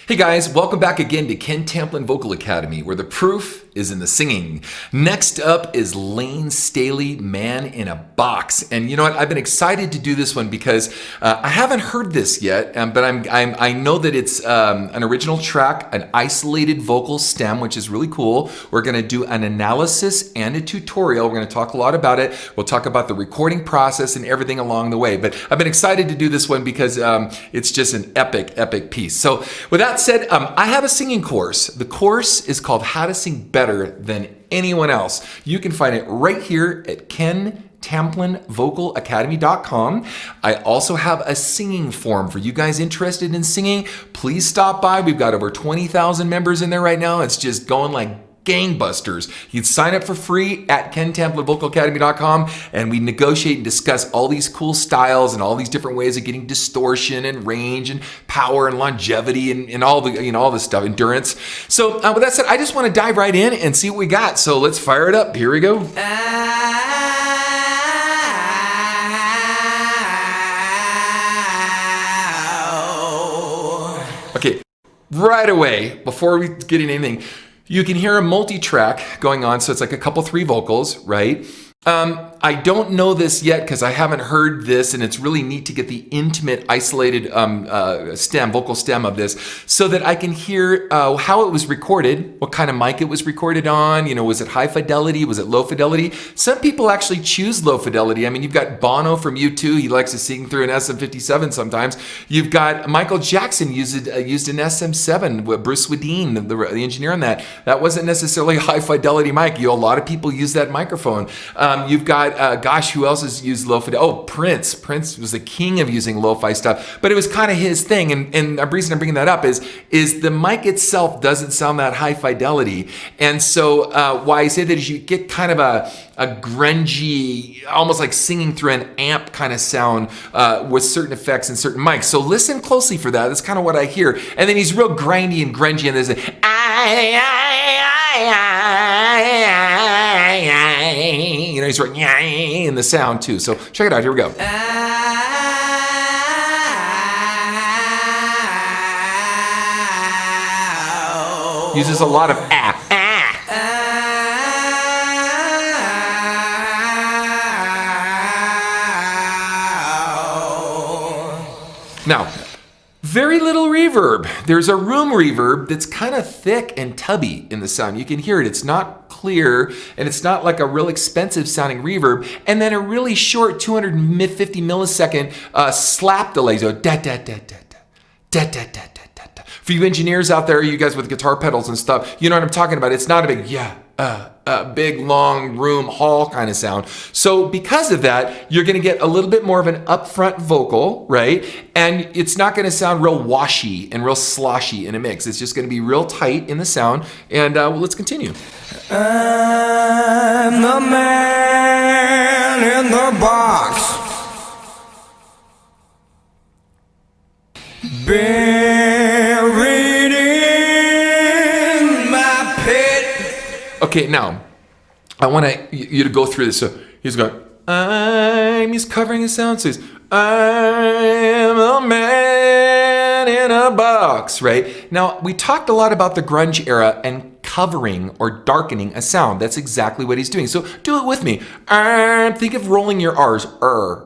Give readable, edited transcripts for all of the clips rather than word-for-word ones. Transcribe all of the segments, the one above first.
Hey guys, welcome back again to Ken Tamplin Vocal Academy, where the proof is in the singing. Next up is Layne Staley, Man in a Box. And you know what? I've been excited to do this one because I haven't heard this yet, but I know that it's an original track, an isolated vocal stem, which is really cool. We're going to do an analysis and a tutorial. We're going to talk a lot about it. We'll talk about the recording process and everything along the way. But I've been excited to do this one because it's just an epic piece. So with that said, I have a singing course. The course is called How to Sing Better Than Anyone Else. You can find it right here at KenTamplinVocalAcademy.com. I also have a singing forum for you guys interested in singing. Please stop by. We've got over 20,000 members in there right now. It's just going like gangbusters. You'd sign up for free at KenTamplinVocalAcademy.com, and we negotiate and discuss all these cool styles and all these different ways of getting distortion and range and power and longevity and all the all this stuff, endurance. So with that said, I just want to dive right in and see what we got. So let's fire it up. Here we go. Okay, right away, before we get into anything, you can hear a multi-track going on, so it's like a couple three vocals, right? I don't know this yet because I haven't heard this, and it's really neat to get the intimate, isolated vocal stem of this so that I can hear how it was recorded, what kind of mic it was recorded on, was it high fidelity, was it low fidelity? Some people actually choose low fidelity. I mean, you've got Bono from U2, he likes to sing through an SM57 sometimes. You've got Michael Jackson used an SM7 with Bruce Swedien, the engineer on that. That wasn't necessarily a high fidelity mic. A lot of people use that microphone. You've got, who else has used low fidelity? Oh, Prince. Prince was the king of using lo-fi stuff, but it was kind of his thing. And the reason I'm bringing that up is the mic itself doesn't sound that high fidelity. And so why I say that is you get kind of a grungy, almost like singing through an amp kind of sound with certain effects and certain mics. So listen closely for that. That's kind of what I hear. And then he's real grindy and grungy, and there's he's right in the sound too. So check it out. Here we go. Uses a lot of Now, very little reverb. There's a room reverb that's kind of thick and tubby in the sound. You can hear it. It's not clear, and it's not like a real expensive sounding reverb. And then a really short 250 millisecond slap delay. So da da da da da da da da da da. For you engineers out there, you guys with guitar pedals and stuff, you know what I'm talking about. It's not a big big long room hall kind of sound. So because of that, you're going to get a little bit more of an upfront vocal, right? And it's not going to sound real washy and real sloshy in a mix. It's just going to be real tight in the sound. And let's continue. I'm the man in the box, buried in my pit. Okay, now, I want you to go through this. So he's going, he's covering his sound. So he's, I'm a man in a box, right? Now, we talked a lot about the grunge era and covering or darkening a sound. That's exactly what he's doing. So do it with me. Think of rolling your R's.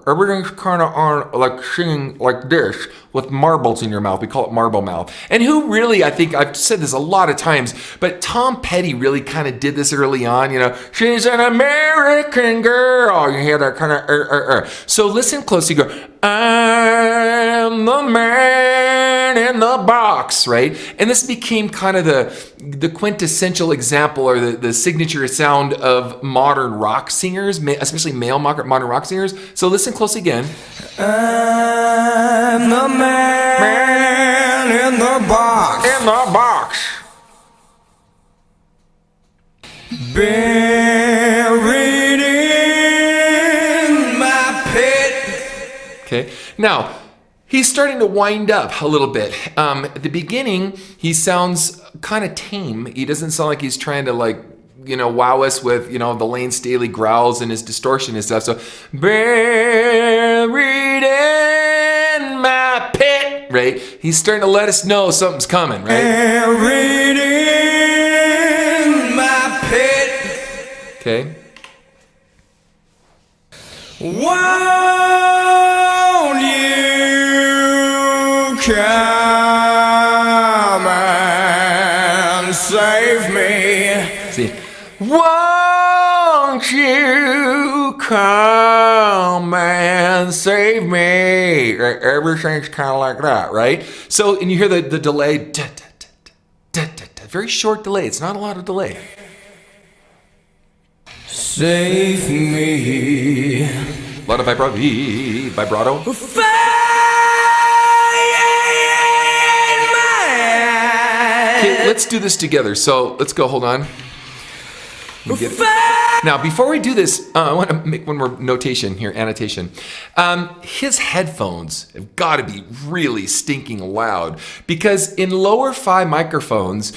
Everything's kind of like singing like this with marbles in your mouth. We call it marble mouth. And who really, I think I've said this a lot of times, but Tom Petty really kind of did this early on. She's an American girl. You hear that kind of So listen closely. Go, I'm the man in the box, right? And this became kind of the quintessential example or the signature sound of modern rock singers, especially male modern rock singers. So listen closely again. I'm the man in the box. In the box. Buried in my pit. Okay. Now, he's starting to wind up a little bit. At the beginning, he sounds kind of tame. He doesn't sound like he's trying to wow us with, the Layne Staley growls and his distortion and stuff. So, buried in my pit. right? He's starting to let us know something's coming, right? Buried in my pit. Okay. Won't you come and save me? See, won't you come and save me? Right? Everything's kind of like that, right? So, and you hear the delay, very short delay. It's not a lot of delay. Save me. A lot of vibrato. Fire in my eyes. Okay, let's do this together. So let's go. Hold on. Let me get it. Now, before we do this, I want to make one more annotation. His headphones have got to be really stinking loud because in lower fi microphones,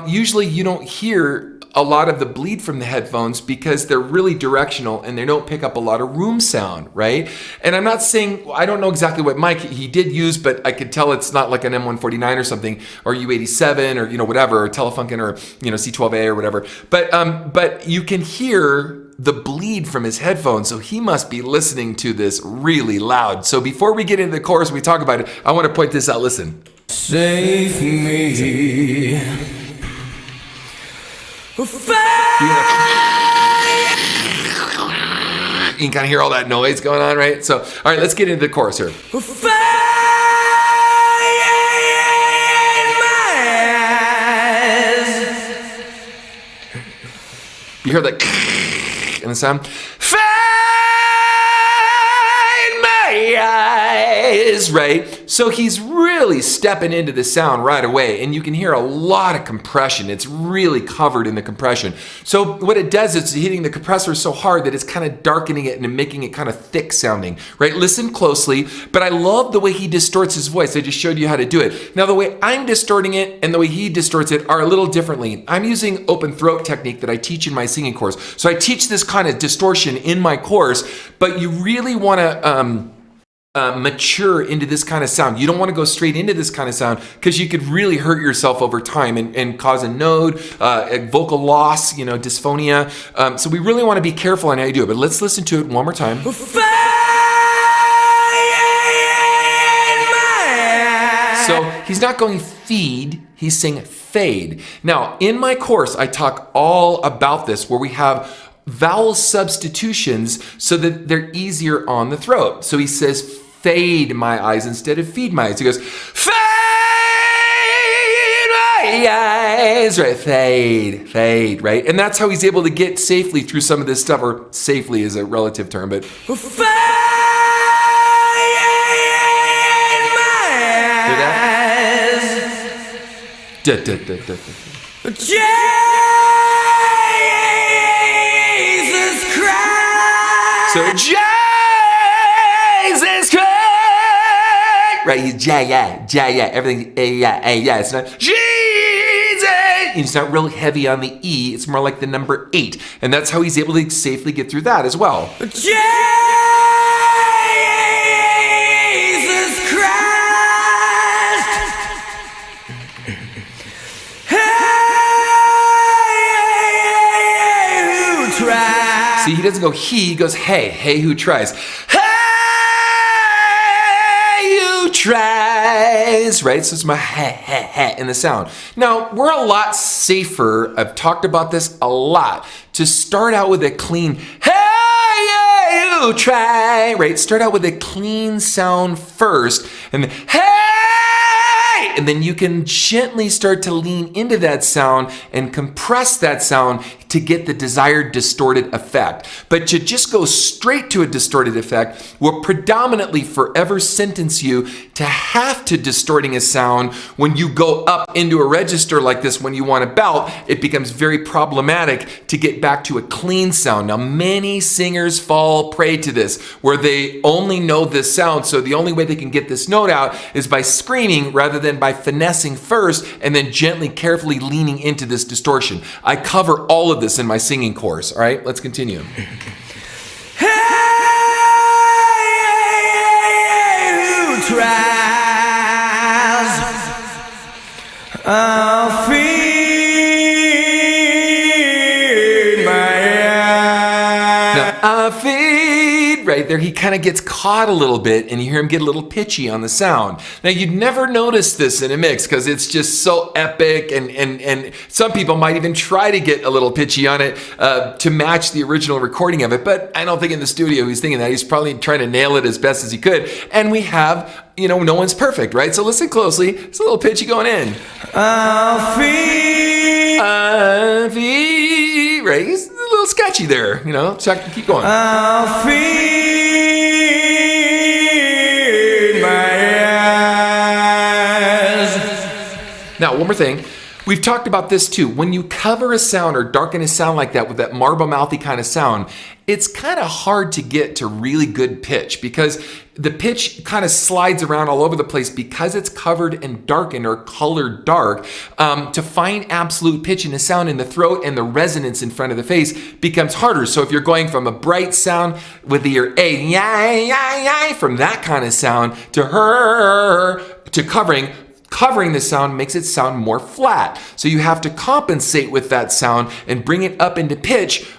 usually you don't hear a lot of the bleed from the headphones because they're really directional and they don't pick up a lot of room sound, right? And I'm not saying, I don't know exactly what mic he did use, but I could tell it's not like an M149 or something, or U87 or, whatever, or Telefunken or, C12A or whatever. But you can hear the bleed from his headphones, so he must be listening to this really loud. So before we get into the chorus, we talk about it, I want to point this out. Listen. Save me. You can kind of hear all that noise going on, right? So, all right, let's get into the chorus here. Fire in my eyes. You hear that in the sound? Fire in my eyes, right? So he's really stepping into the sound right away, and you can hear a lot of compression. It's really covered in the compression. So what it does is hitting the compressor so hard that it's kind of darkening it and making it kind of thick sounding, right? Listen closely, but I love the way he distorts his voice. I just showed you how to do it. Now the way I'm distorting it and the way he distorts it are a little differently. I'm using open throat technique that I teach in my singing course. So I teach this kind of distortion in my course, but you really want to mature into this kind of sound. You don't want to go straight into this kind of sound because you could really hurt yourself over time and cause a node, a vocal loss, dysphonia. So we really want to be careful on how you do it. But let's listen to it one more time. Fire in my eyes. So he's not going feed, he's saying fade. Now, in my course, I talk all about this where we have vowel substitutions so that they're easier on the throat. So he says fade my eyes instead of feed my eyes. He goes fade my eyes, right? Fade, right? And that's how he's able to get safely through some of this stuff, or safely is a relative term, but Fire in my eyes. Jesus Christ. So Jesus Christ, right? He's yeah, everything yeah. It's not Jesus. It's not really heavy on the E. It's more like the number 8, and that's how he's able to safely get through that as well. Jesus Christ. Hey, who tries? See, he doesn't go he goes hey who tries. Hey who tries, right? So it's my ha in the sound. Now, we're a lot safer, I've talked about this a lot, to start out with a clean hey who try, right? Start out with a clean sound first, and then hey, and then you can gently start to lean into that sound and compress that sound to get the desired distorted effect. But to just go straight to a distorted effect will predominantly forever sentence you to have to distorting a sound when you go up into a register like this. When you want to belt, it becomes very problematic to get back to a clean sound. Now, many singers fall prey to this, where they only know this sound, so the only way they can get this note out is by screaming rather than by finessing first and then gently, carefully leaning into this distortion. I cover all of this in my singing course. All right, let's continue. Hey, who tries? I'll feed my eyes. Now, feed, right there, he kind of gets caught a little bit and you hear him get a little pitchy on the sound. Now, you'd never notice this in a mix because it's just so epic, and some people might even try to get a little pitchy on it to match the original recording of it, but I don't think in the studio he's thinking that. He's probably trying to nail it as best as he could, and we have, no one's perfect, right? So listen closely. It's a little pitchy going in. I'll feed. Right? He's a little sketchy there, Check, keep going. I'll feed my eyes. Now, one more thing. We've talked about this too. When you cover a sound or darken a sound like that with that marble mouthy kind of sound, it's kind of hard to get to really good pitch because the pitch kind of slides around all over the place because it's covered and darkened or colored dark. To find absolute pitch in the sound in the throat and the resonance in front of the face becomes harder. So if you're going from a bright sound with your A, yay, from that kind of sound to her, to covering the sound makes it sound more flat. So you have to compensate with that sound and bring it up into pitch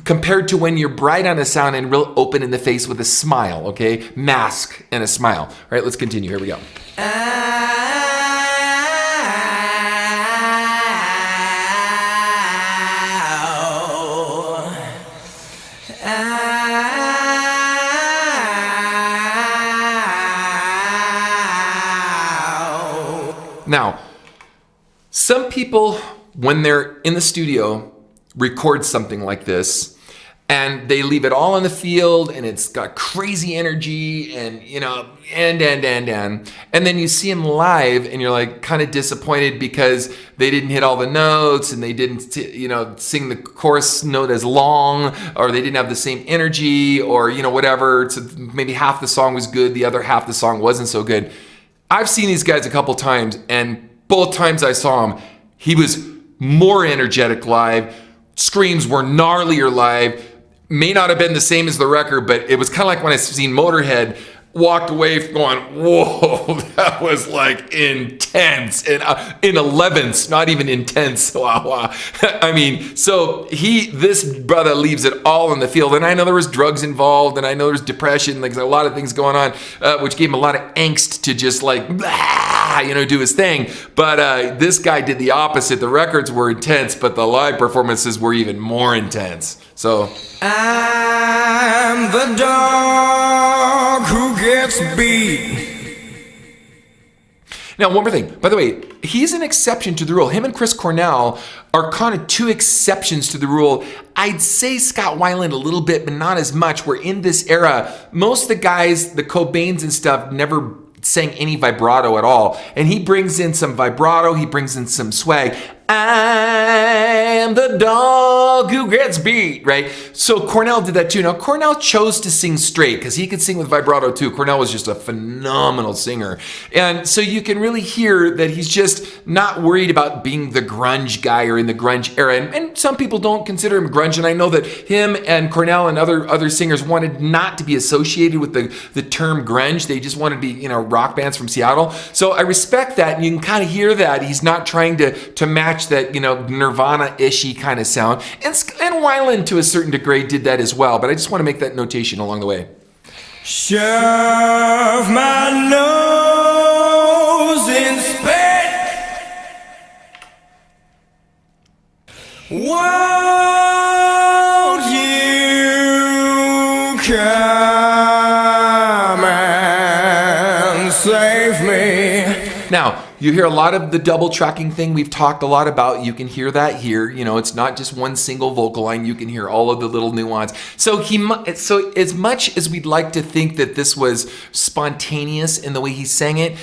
compared to when you're bright on a sound and real open in the face with a smile, okay? Mask and a smile. All right, let's continue. Here we go. Now, some people, when they're in the studio, record something like this and they leave it all in the field and it's got crazy energy and, and then you see them live and you're like kind of disappointed because they didn't hit all the notes and they didn't, sing the chorus note as long, or they didn't have the same energy, or, whatever. So maybe half the song was good, the other half the song wasn't so good. I've seen these guys a couple times, and both times I saw him, he was more energetic live. Screams were gnarlier live. May not have been the same as the record, but it was kind of like when I seen Motorhead, walked away going, whoa, that was like intense. And in 11ths, not even intense. Wow. I mean, so this brother leaves it all in the field. And I know there was drugs involved, and I know there's depression, like a lot of things going on, which gave him a lot of angst to just like, do his thing. But this guy did the opposite. The records were intense, but the live performances were even more intense. So I'm the dog who gets beat. Now, one more thing. By the way, he's an exception to the rule. Him and Chris Cornell are kind of two exceptions to the rule. I'd say Scott Weiland a little bit, but not as much. We're in this era. Most of the guys, the Cobains and stuff, never sang any vibrato at all. And he brings in some vibrato. He brings in some swag. I'm the dog who gets beat, right? So Cornell did that too. Now, Cornell chose to sing straight because he could sing with vibrato too. Cornell was just a phenomenal singer. And so you can really hear that he's just not worried about being the grunge guy or in the grunge era. And some people don't consider him grunge. And I know that him and Cornell and other singers wanted not to be associated with the term grunge. They just wanted to be, rock bands from Seattle. So I respect that. And you can kind of hear that. He's not trying to match that, Nirvana-ishy kind of sound. And Weiland, to a certain degree, did that as well. But I just want to make that notation along the way. Shove my nose in space. Won't you come and save me? Now, you hear a lot of the double tracking thing we've talked a lot about. You can hear that here. It's not just one single vocal line. You can hear all of the little nuance. So as much as we'd like to think that this was spontaneous in the way he sang it,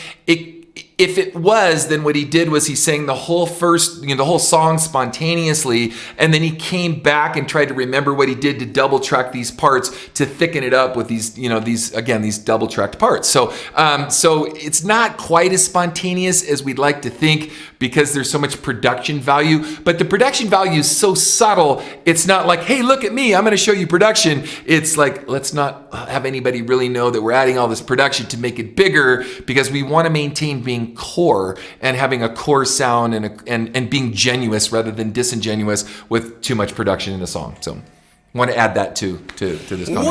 if it was, then what he did was he sang the whole the whole song spontaneously, and then he came back and tried to remember what he did to double track these parts to thicken it up with these double tracked parts. So it's not quite as spontaneous as we'd like to think because there's so much production value, but the production value is so subtle. It's not like, hey, look at me, I'm going to show you production. It's like, let's not have anybody really know that we're adding all this production to make it bigger because we want to maintain being being core and having a core sound and being genuine rather than disingenuous with too much production in the song. So I want to add that to this comment.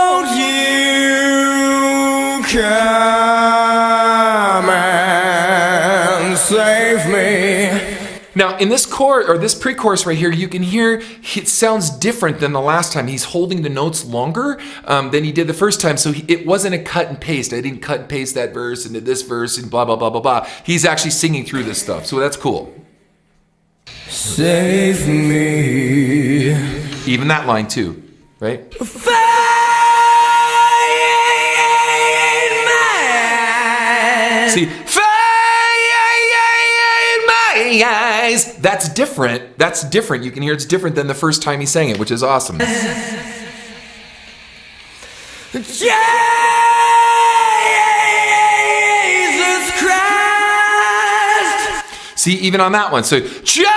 Won't you come and save me? Now, in this chorus or this pre-chorus right here, you can hear it sounds different than the last time. He's holding the notes longer than he did the first time. So it wasn't a cut and paste. I didn't cut and paste that verse into this verse and blah, blah, blah, blah, blah. He's actually singing through this stuff. So that's cool. Save me. Even that line too, right? See, my eyes. That's different. That's different. You can hear it's different than the first time he sang it, which is awesome. Jesus Christ. See, even on that one. So, Jesus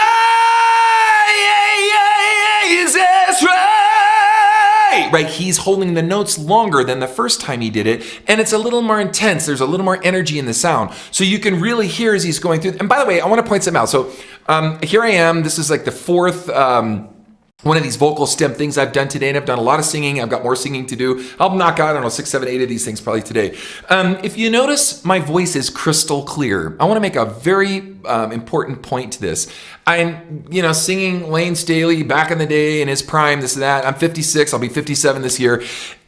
right? He's holding the notes longer than the first time he did it, and it's a little more intense. There's a little more energy in the sound. So you can really hear as he's going through. And by the way, I want to point something out. So here I am. This is like the fourth one of these vocal stem things I've done today, and I've done a lot of singing. I've got more singing to do. I'll knock out, I don't know, 6, 7, 8 of these things probably today. If you notice, my voice is crystal clear. I want to make a very important point to this. I'm, singing Lane Staley back in the day in his prime, this and that. I'm 56. I'll be 57 this year.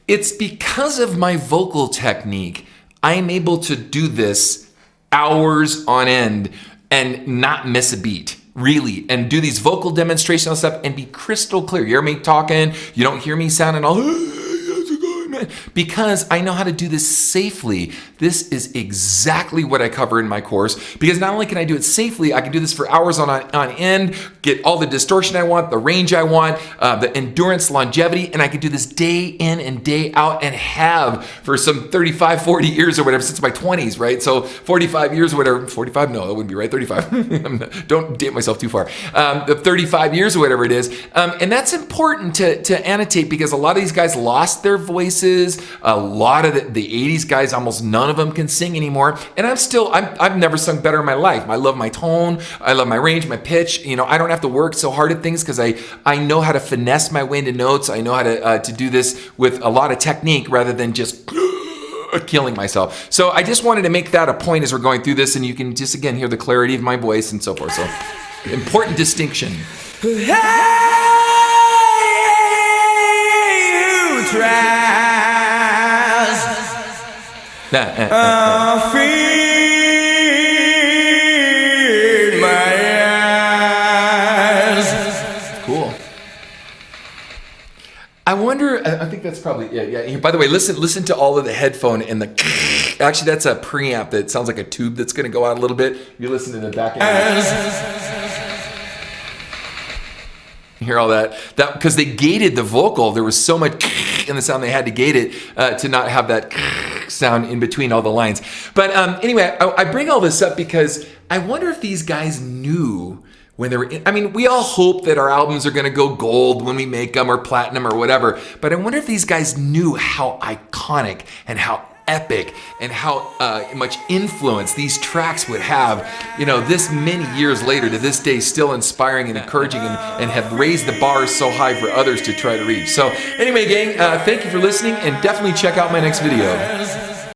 It's because of my vocal technique. I'm able to do this hours on end and not miss a beat. Really, and do these vocal demonstrational stuff and be crystal clear. You hear me talking, you don't hear me sounding all, because I know how to do this safely. This is exactly what I cover in my course, because not only can I do it safely, I can do this for hours on end, get all the distortion I want, the range I want, the endurance, longevity, and I can do this day in and day out and have for some 35, 40 years or whatever, since my 20s, right? So 45 years or whatever, 45, no, that wouldn't be right, 35. Don't date myself too far. 35 years or whatever it is. And that's important to annotate, because a lot of these guys lost their voices. A lot of the 80s guys, almost none of them can sing anymore. And I've never sung better in my life. I love my tone. I love my range, my pitch. I don't have to work so hard at things because I know how to finesse my way into notes. I know how to do this with a lot of technique rather than just killing myself. So I just wanted to make that a point as we're going through this, and you can just, again, hear the clarity of my voice and so forth. So important distinction. Feed my eyes. Cool. I wonder, I think that's probably, yeah. By the way, listen to all of the headphone and the, actually that's a preamp that sounds like a tube that's going to go out a little bit. You listen to the back end. You hear all that because they gated the vocal. There was so much in the sound, they had to gate it to not have that sound in between all the lines. But anyway, I bring all this up because I wonder if these guys knew when they were we all hope that our albums are going to go gold when we make them, or platinum or whatever. But I wonder if these guys knew how iconic and how epic and how much influence these tracks would have, this many years later to this day, still inspiring and encouraging, and have raised the bar so high for others to try to reach. So anyway, gang, thank you for listening, and definitely check out my next video.